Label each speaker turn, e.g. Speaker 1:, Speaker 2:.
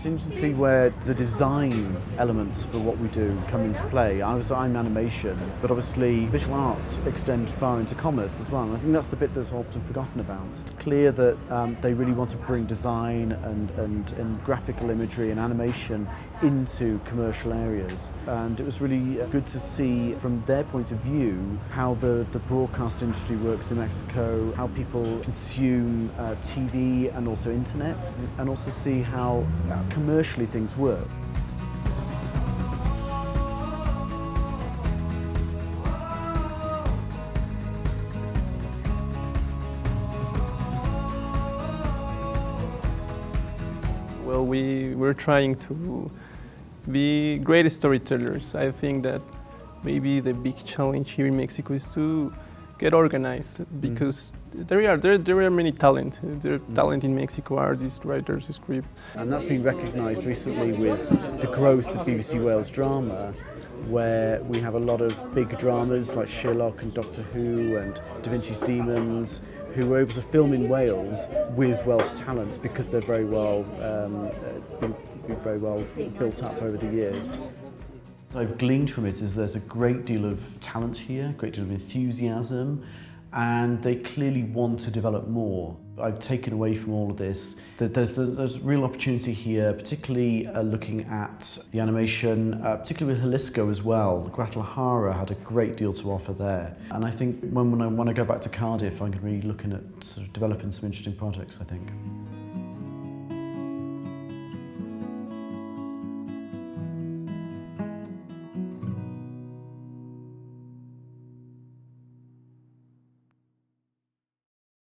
Speaker 1: It's interesting to see where the design elements for what we do come into play. I'm animation, but obviously visual arts extend far into commerce as well. And I think that's the bit that's often forgotten about. It's clear that they really want to bring design and graphical imagery and animation into commercial areas. And it was really good to see from their point of view how the broadcast industry works in Mexico, how people consume TV and also internet, and also see how commercially things work.
Speaker 2: Well, we're trying to be great storytellers. I think that maybe the big challenge here in Mexico is to get organized, because there are many talent. There are talent in Mexico, artists, writers, script.
Speaker 1: And that's been recognised recently with the growth of BBC Wales drama, where we have a lot of big dramas like Sherlock and Doctor Who and Da Vinci's Demons, who were able to film in Wales with Welsh talent because they're very well built up over the years. What I've gleaned from it is there's a great deal of talent here, a great deal of enthusiasm, and they clearly want to develop more. I've taken away from all of this that there's real opportunity here, particularly looking at the animation, particularly with Jalisco as well. Guadalajara had a great deal to offer there. And I think when I go back to Cardiff, I'm going to be looking at sort of developing some interesting projects, I think.